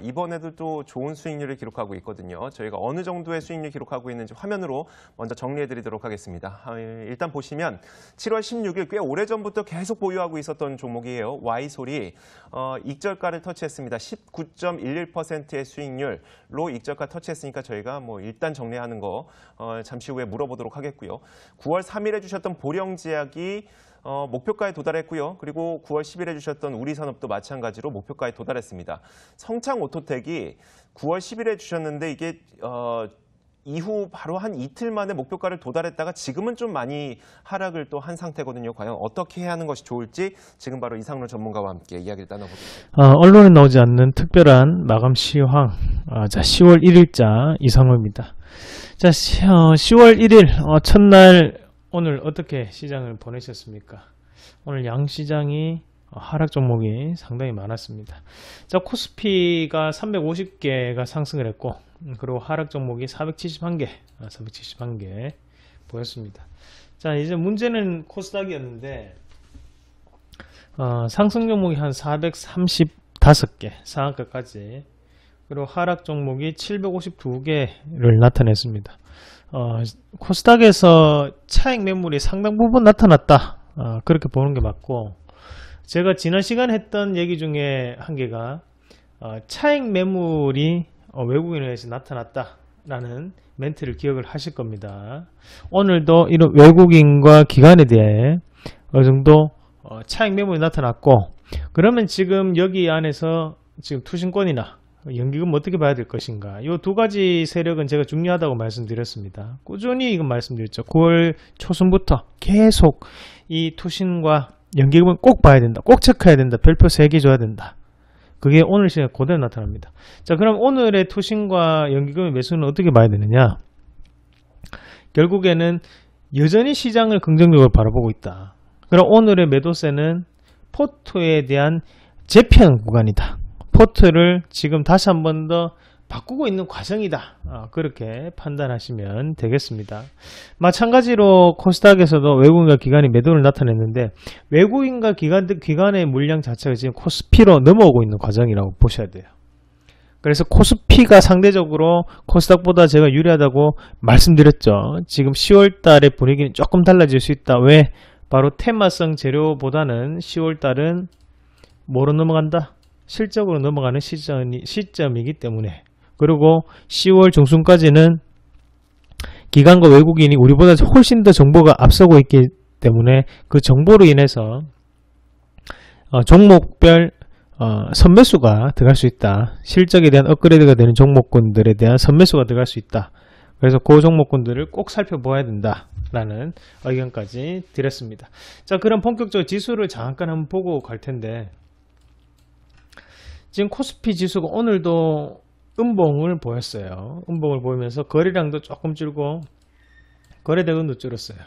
이번에도 또 좋은 수익률을 기록하고 있거든요. 저희가 어느 정도의 수익률 기록하고 있는지 화면으로 먼저 정리해드리도록 하겠습니다. 일단 보시면 7월 16일 꽤 오래전부터 계속 보유하고 있었던 종목이에요. Y솔이 익절가를 터치했습니다. 19.11%의 수익률로 익절가 터치했으니까 저희가 뭐 일단 정리하는 거 잠시 후에 물어보도록 하겠고요. 9월 3일에 주셨던 보령제약이 목표가에 도달했고요. 그리고 9월 10일에 주셨던 우리산업도 마찬가지로 목표가에 도달했습니다. 성창오토텍이 9월 10일에 주셨는데 이게 이후 바로 한 이틀 만에 목표가를 도달했다가 지금은 좀 많이 하락을 또 한 상태거든요. 과연 어떻게 해야 하는 것이 좋을지 지금 바로 이상로 전문가와 함께 이야기를 나눠보겠습니다. 언론에 나오지 않는 특별한 마감 시황. 자, 10월 1일자 이상로입니다. 자, 10월 1일 첫날 오늘 어떻게 시장을 보내셨습니까? 오늘 양시장이 하락 종목이 상당히 많았습니다. 자, 코스피가 350개가 상승을 했고, 그리고 하락 종목이 471개 보였습니다. 자, 이제 문제는 코스닥이었는데, 상승 종목이 한 435개, 상한가까지, 그리고 하락 종목이 752개를 나타냈습니다. 코스닥에서 차익 매물이 상당 부분 나타났다. 그렇게 보는 게 맞고, 제가 지난 시간에 했던 얘기 중에 한 개가 차익 매물이 외국인에 의해서 나타났다라는 멘트를 기억을 하실 겁니다. 오늘도 이런 외국인과 기관에 대해 어느 정도 차익 매물이 나타났고, 그러면 지금 여기 안에서 지금 투신권이나 연기금 어떻게 봐야 될 것인가. 이 두 가지 세력은 제가 중요하다고 말씀드렸습니다. 꾸준히 이건 말씀드렸죠. 9월 초순부터 계속 이 투신과 연기금은 꼭 봐야 된다. 꼭 체크해야 된다. 별표 3개 줘야 된다. 그게 오늘 시간에 그대로 나타납니다. 자, 그럼 오늘의 투신과 연기금의 매수는 어떻게 봐야 되느냐. 결국에는 여전히 시장을 긍정적으로 바라보고 있다. 그럼 오늘의 매도세는 포트에 대한 재편 구간이다. 포트를 지금 다시 한 번 더 바꾸고 있는 과정이다. 그렇게 판단하시면 되겠습니다. 마찬가지로 코스닥에서도 외국인과 기관이 매도를 나타냈는데, 외국인과 기관의 물량 자체가 지금 코스피로 넘어오고 있는 과정이라고 보셔야 돼요. 그래서 코스피가 상대적으로 코스닥보다 제가 유리하다고 말씀드렸죠. 지금 10월 달의 분위기는 조금 달라질 수 있다. 왜? 바로 테마성 재료보다는 10월 달은 뭐로 넘어간다? 실적으로 넘어가는 시점이기 때문에, 그리고 10월 중순까지는 기관과 외국인이 우리보다 훨씬 더 정보가 앞서고 있기 때문에 그 정보로 인해서 종목별 선매수가 들어갈 수 있다. 실적에 대한 업그레이드가 되는 종목군들에 대한 선매수가 들어갈 수 있다. 그래서 그 종목군들을 꼭 살펴봐야 된다 라는 의견까지 드렸습니다. 자, 그럼 본격적으로 지수를 잠깐 한번 보고 갈 텐데, 지금 코스피 지수가 오늘도 음봉을 보였어요. 음봉을 보이면서 거래량도 조금 줄고 거래대금도 줄었어요.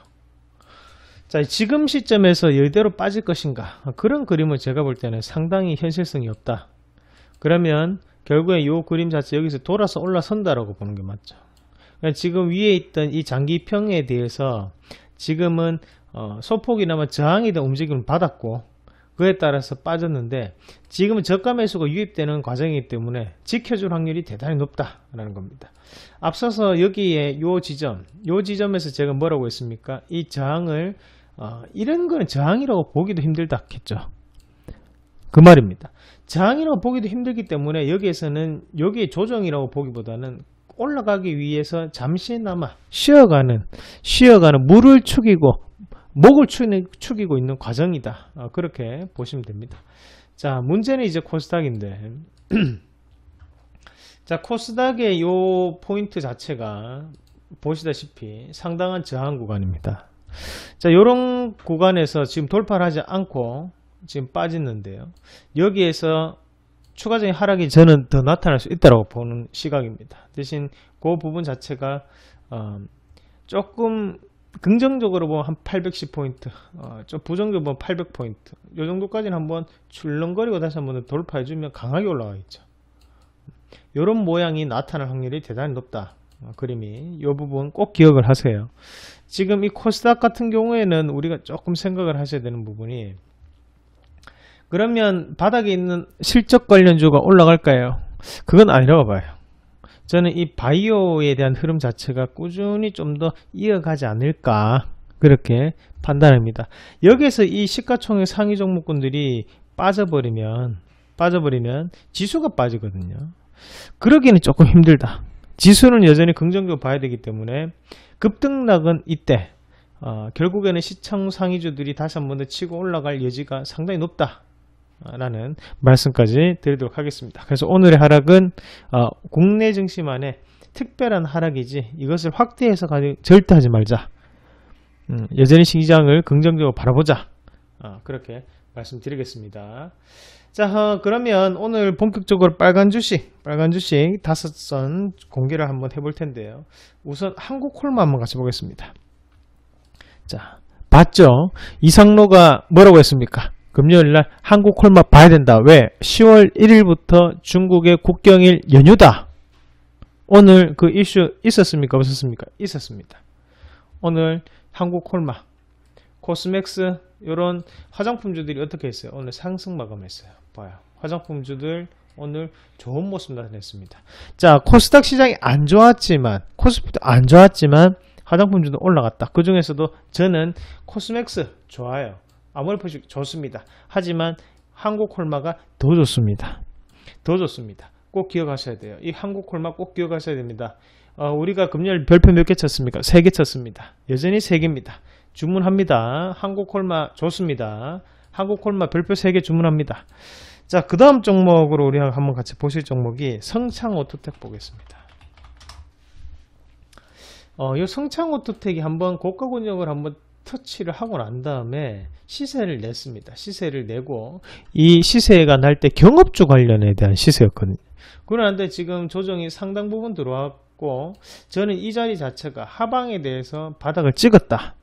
자, 지금 시점에서 이대로 빠질 것인가, 그런 그림을 제가 볼 때는 상당히 현실성이 없다. 그러면 결국에 이 그림 자체 여기서 돌아서 올라선다라고 보는 게 맞죠. 그러니까 지금 위에 있던 이 장기평에 대해서 지금은 소폭이나마 저항이 된 움직임을 받았고, 그에 따라서 빠졌는데, 지금은 저가 매수가 유입되는 과정이기 때문에 지켜줄 확률이 대단히 높다라는 겁니다. 앞서서 여기에 요 지점에서 제가 뭐라고 했습니까? 이 저항을 이런 거는 저항이라고 보기도 힘들다 했죠. 그 말입니다. 저항이라고 보기도 힘들기 때문에 여기에서는 여기에 조정이라고 보기보다는 올라가기 위해서 잠시나마 쉬어가는 물을 축이고 목을 축이고 있는 과정이다. 그렇게 보시면 됩니다. 자, 문제는 이제 코스닥인데, 자, 코스닥의 요 포인트 자체가 보시다시피 상당한 저항 구간입니다. 자, 요런 구간에서 지금 돌파를 하지 않고 지금 빠지는데요. 여기에서 추가적인 하락이 저는 더 나타날 수 있다고 보는 시각입니다. 대신 그 부분 자체가 조금 긍정적으로 보면 한 810포인트, 좀 부정적으로 보면 800포인트, 이 정도까지는 한번 출렁거리고 다시 한번 돌파해주면 강하게 올라가 있죠. 이런 모양이 나타날 확률이 대단히 높다. 그림이. 이 부분 꼭 기억을 하세요. 지금 이 코스닥 같은 경우에는 우리가 조금 생각을 하셔야 되는 부분이, 그러면 바닥에 있는 실적 관련주가 올라갈까요? 그건 아니라고 봐요. 저는 이 바이오에 대한 흐름 자체가 꾸준히 좀 더 이어가지 않을까 그렇게 판단합니다. 여기에서 이 시가총액 상위 종목군들이 빠져버리면 지수가 빠지거든요. 그러기는 조금 힘들다. 지수는 여전히 긍정적으로 봐야 되기 때문에 급등락은 이때 결국에는 시청 상위주들이 다시 한 번 더 치고 올라갈 여지가 상당히 높다 라는 말씀까지 드리도록 하겠습니다. 그래서 오늘의 하락은 국내 증시만의 특별한 하락이지 이것을 확대해서 절대 하지 말자. 여전히 시장을 긍정적으로 바라보자. 그렇게 말씀드리겠습니다. 자, 그러면 오늘 본격적으로 빨간 주식 5선 공개를 한번 해볼 텐데요. 우선 한국콜마 한번 같이 보겠습니다. 자, 봤죠? 이상로가 뭐라고 했습니까? 금요일날 한국콜마 봐야 된다. 왜? 10월 1일부터 중국의 국경일 연휴다. 오늘 그 이슈 있었습니까? 없었습니까? 있었습니다. 오늘 한국콜마, 코스맥스 이런 화장품주들이 어떻게 했어요? 오늘 상승 마감했어요. 봐요. 화장품주들 오늘 좋은 모습 나타냈습니다. 자, 코스닥 시장이 안 좋았지만 화장품주도 올라갔다. 그 중에서도 저는 코스맥스 좋아요. 아모레퍼식 좋습니다. 하지만 한국콜마가 더 좋습니다. 꼭 기억하셔야 돼요. 이 한국콜마 꼭 기억하셔야 됩니다. 우리가 금요일 별표 몇 개 쳤습니까? 3개 쳤습니다. 여전히 3개입니다. 주문합니다. 한국콜마 좋습니다. 한국콜마 별표 3개 주문합니다. 자, 그 다음 종목으로 우리 한번 같이 보실 종목이 성창오토텍 보겠습니다. 이 성창오토텍이 한번 고가 권역을 한번 터치를 하고 난 다음에 시세를 냈습니다. 시세를 내고 이 시세가 날 때 경업주 관련에 대한 시세였거든요. 그런데 지금 조정이 상당 부분 들어왔고 저는 이 자리 자체가 하방에 대해서 바닥을 찍었다.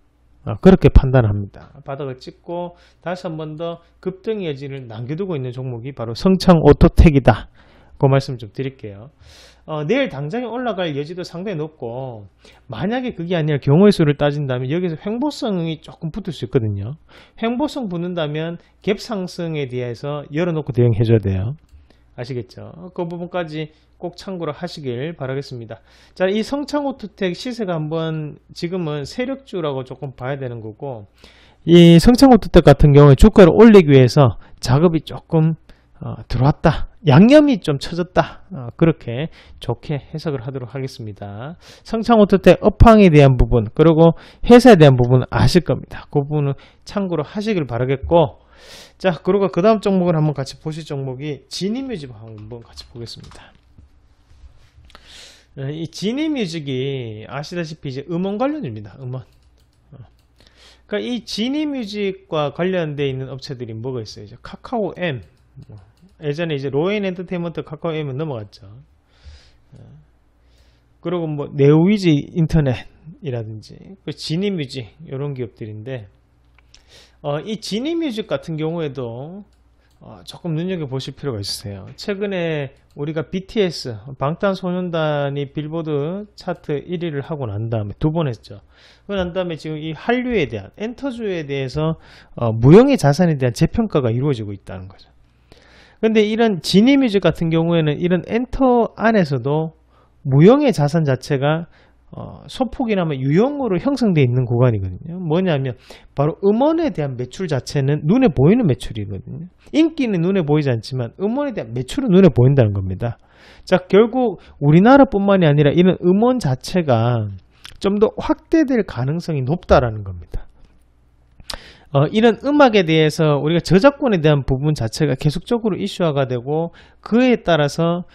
그렇게 판단합니다. 바닥을 찍고 다시 한 번 더 급등 여지를 남겨두고 있는 종목이 바로 성창오토텍이다. 그 말씀 좀 드릴게요. 내일 당장에 올라갈 여지도 상당히 높고 만약에 그게 아니라 경우의 수를 따진다면 여기서 횡보성이 조금 붙을 수 있거든요. 횡보성 붙는다면 갭 상승에 대해서 열어놓고 대응해 줘야 돼요. 아시겠죠? 그 부분까지 꼭 참고를 하시길 바라겠습니다. 자, 이 성창오토텍 시세가 한번 지금은 세력주라고 조금 봐야 되는 거고 이 성창오토텍 같은 경우에 주가를 올리기 위해서 작업이 조금 들어왔다. 양념이 좀 쳐졌다. 그렇게 좋게 해석을 하도록 하겠습니다. 성창오토텍 업황에 대한 부분 그리고 회사에 대한 부분은 아실 겁니다. 그 부분은 참고로 하시길 바라겠고 자, 그리고 그 다음 종목을 한번 같이 보실 종목이 지니뮤직 한번 같이 보겠습니다. 이 지니뮤직이 아시다시피 이제 음원 관련입니다. 음원. 그러니까 이 지니뮤직과 관련되어 있는 업체들이 뭐가 있어요? 이제 카카오 M. 예전에 이제 로엔 엔터테인먼트 카카오 M은 넘어갔죠. 그리고 뭐 네오위지 인터넷이라든지 그 지니뮤직 이런 기업들인데 이 지니뮤직 같은 경우에도 조금 눈여겨보실 필요가 있으세요. 최근에 우리가 BTS 방탄소년단이 빌보드 차트 1위를 하고 난 다음에 2번 했죠. 그러고 난 다음에 지금 이 한류에 대한 엔터주에 대해서 무형의 자산에 대한 재평가가 이루어지고 있다는 거죠. 근데 이런 지니뮤직 같은 경우에는 이런 엔터 안에서도 무형의 자산 자체가 소폭이나마 유형으로 형성되어 있는 구간이거든요. 뭐냐면 바로 음원에 대한 매출 자체는 눈에 보이는 매출이거든요. 인기는 눈에 보이지 않지만 음원에 대한 매출은 눈에 보인다는 겁니다. 자, 결국 우리나라뿐만이 아니라 이런 음원 자체가 좀 더 확대될 가능성이 높다라는 겁니다. 이런 음악에 대해서 우리가 저작권에 대한 부분 자체가 계속적으로 이슈화가 되고 그에 따라서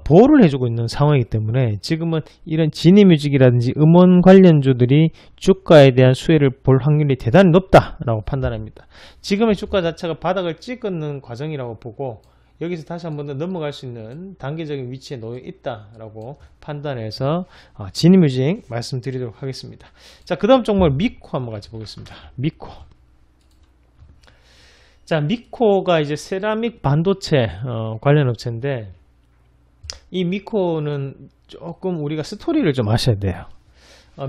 보호를 해주고 있는 상황이기 때문에 지금은 이런 지니뮤직이라든지 음원 관련주들이 주가에 대한 수혜를 볼 확률이 대단히 높다라고 판단합니다. 지금의 주가 자체가 바닥을 찍는 과정이라고 보고 여기서 다시 한 번 더 넘어갈 수 있는 단계적인 위치에 놓여 있다라고 판단해서 지니뮤직 말씀드리도록 하겠습니다. 자, 그 다음 종목 미코 한번 같이 보겠습니다. 미코. 자, 미코가 이제 세라믹 반도체 관련 업체인데 이 미코는 조금 우리가 스토리를 좀 아셔야 돼요.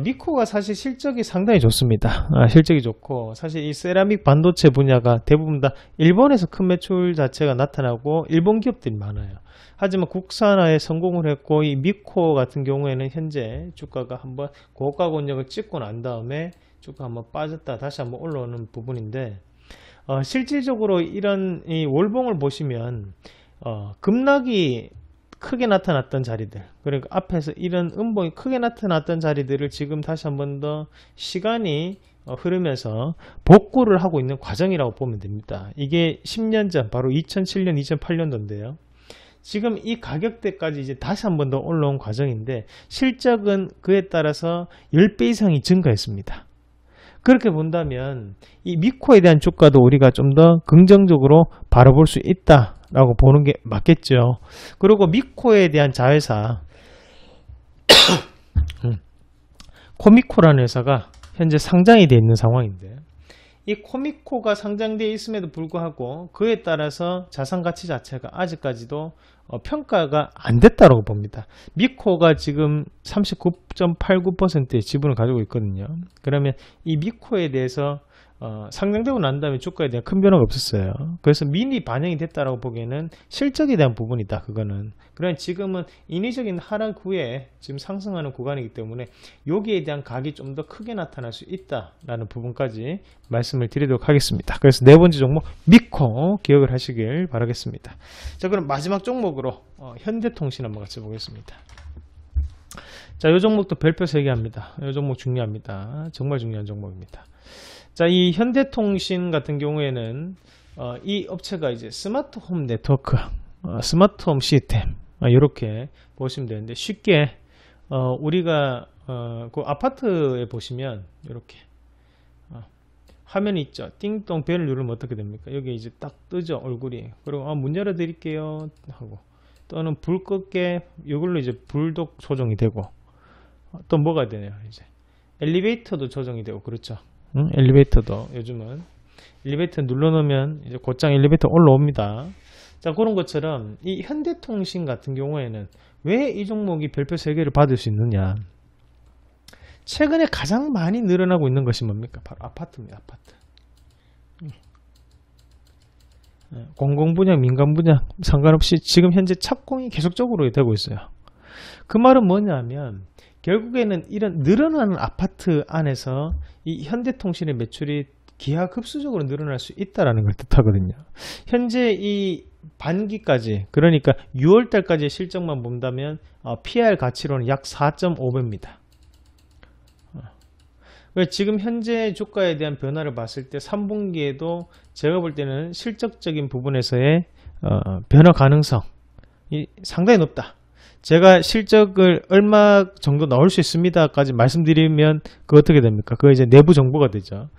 미코가 사실 실적이 상당히 좋습니다. 실적이 좋고 사실 이 세라믹 반도체 분야가 대부분 다 일본에서 큰 매출 자체가 나타나고 일본 기업들이 많아요. 하지만 국산화에 성공을 했고 이 미코 같은 경우에는 현재 주가가 한번 고가 권역을 찍고 난 다음에 주가 한번 빠졌다 다시 한번 올라오는 부분인데 실질적으로 이런 이 월봉을 보시면 급락이 크게 나타났던 자리들, 그러니까 앞에서 이런 음봉이 크게 나타났던 자리들을 지금 다시 한 번 더 시간이 흐르면서 복구를 하고 있는 과정이라고 보면 됩니다. 이게 10년 전 바로 2007년 2008년도인데요 지금 이 가격대까지 이제 다시 한 번 더 올라온 과정인데 실적은 그에 따라서 10배 이상이 증가했습니다. 그렇게 본다면 이 미코에 대한 주가도 우리가 좀 더 긍정적으로 바라볼 수 있다라고 보는 게 맞겠죠. 그리고 미코에 대한 자회사 코미코라는 회사가 현재 상장이 되어 있는 상황인데 이 코미코가 상장되어 있음에도 불구하고 그에 따라서 자산 가치 자체가 아직까지도 평가가 안 됐다고 봅니다. 미코가 지금 39.89%의 지분을 가지고 있거든요. 그러면 이 미코에 대해서 상장되고 난 다음에 주가에 대한 큰 변화가 없었어요. 그래서 미리 반영이 됐다라고 보기에는 실적에 대한 부분이다. 그거는. 그러면 지금은 인위적인 하락 후에 지금 상승하는 구간이기 때문에 여기에 대한 각이 좀 더 크게 나타날 수 있다라는 부분까지 말씀을 드리도록 하겠습니다. 그래서 네 번째 종목 미코 기억을 하시길 바라겠습니다. 자, 그럼 마지막 종목으로 현대통신 한번 같이 보겠습니다. 자, 이 종목도 별표 3개 합니다. 이 종목 중요합니다. 정말 중요한 종목입니다. 자, 이 현대통신 같은 경우에는 이 업체가 이제 스마트홈 네트워크, 스마트홈 시스템 이렇게 보시면 되는데 쉽게 우리가 그 아파트에 보시면 이렇게 화면이 있죠. 띵동 벨을 누르면 어떻게 됩니까? 여기 이제 딱 뜨죠, 얼굴이. 그리고 문 열어 드릴게요 하고 또는 불 끄게 이걸로 이제 불도 조정이 되고 또 뭐가 되네요. 이제 엘리베이터도 조정이 되고 그렇죠. 엘리베이터도 요즘은 엘리베이터 눌러놓으면 이제 곧장 엘리베이터 올라옵니다. 자, 그런 것처럼 이 현대통신 같은 경우에는 왜 이 종목이 별표 3개를 받을 수 있느냐? 최근에 가장 많이 늘어나고 있는 것이 뭡니까? 바로 아파트입니다. 아파트. 공공분양, 민간분양 상관없이 지금 현재 착공이 계속적으로 되고 있어요. 그 말은 뭐냐면 결국에는 이런 늘어나는 아파트 안에서 이 현대통신의 매출이 기하급수적으로 늘어날 수 있다는 걸 뜻하거든요. 현재 이 반기까지, 그러니까 6월달까지의 실적만 본다면 PR 가치로는 약 4.5배입니다. 지금 현재 주가에 대한 변화를 봤을 때 3분기에도 제가 볼 때는 실적적인 부분에서의 변화 가능성이 상당히 높다. 제가 실적을 얼마 정도 나올 수 있습니다까지 말씀드리면 그거 어떻게 됩니까? 그거 이제 내부 정보가 되죠.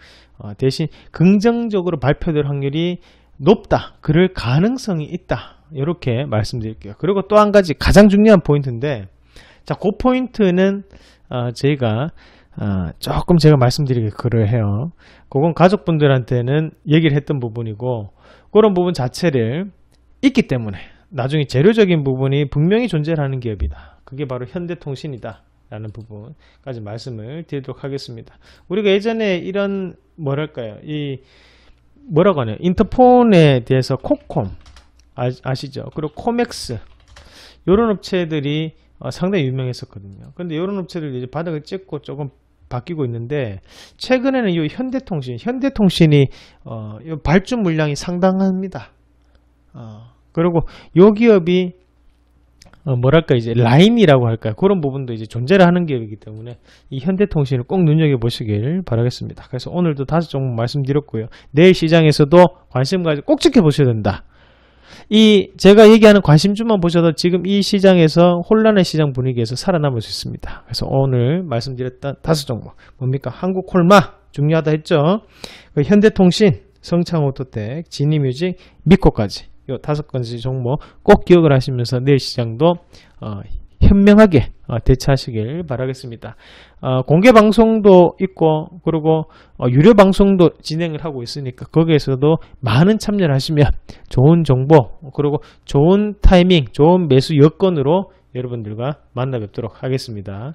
대신 긍정적으로 발표될 확률이 높다. 그럴 가능성이 있다. 이렇게 말씀드릴게요. 그리고 또 한 가지 가장 중요한 포인트인데, 자, 그 포인트는 저희가 조금 제가 말씀드리기 그를 해요. 그건 가족분들한테는 얘기를 했던 부분이고 그런 부분 자체를 있기 때문에 나중에 재료적인 부분이 분명히 존재하는 기업이다. 그게 바로 현대통신이다 라는 부분까지 말씀을 드리도록 하겠습니다. 우리가 예전에 이런 뭐랄까요, 이 뭐라고 하나요, 인터폰에 대해서 콕콤 아시죠? 그리고 코맥스 이런 업체들이 상당히 유명했었거든요. 근데 이런 업체들 이제 바닥을 찍고 조금 바뀌고 있는데 최근에는 이 현대통신이 발주 물량이 상당합니다. 그리고 이 기업이 뭐랄까 이제 라인이라고 할까요? 그런 부분도 이제 존재를 하는 기업이기 때문에 이 현대통신을 꼭 눈여겨보시길 바라겠습니다. 그래서 오늘도 5종목 말씀드렸고요. 내일 시장에서도 관심 가지고 꼭 지켜보셔야 된다. 이 제가 얘기하는 관심주만 보셔도 지금 이 시장에서 혼란의 시장 분위기에서 살아남을 수 있습니다. 그래서 오늘 말씀드렸던 5종목 뭡니까? 한국콜마 중요하다 했죠. 현대통신, 성창오토텍, 지니뮤직, 미코까지 이 5가지 종목 꼭 기억을 하시면서 내일 시장도 현명하게 대처하시길 바라겠습니다. 공개 방송도 있고 그리고 유료 방송도 진행을 하고 있으니까 거기에서도 많은 참여를 하시면 좋은 정보 그리고 좋은 타이밍, 좋은 매수 여건으로 여러분들과 만나 뵙도록 하겠습니다.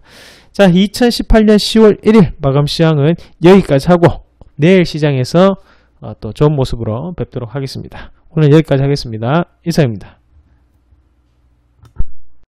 자, 2018년 10월 1일 마감 시황은 여기까지 하고 내일 시장에서 또 좋은 모습으로 뵙도록 하겠습니다. 오늘 여기까지 하겠습니다. 이상입니다.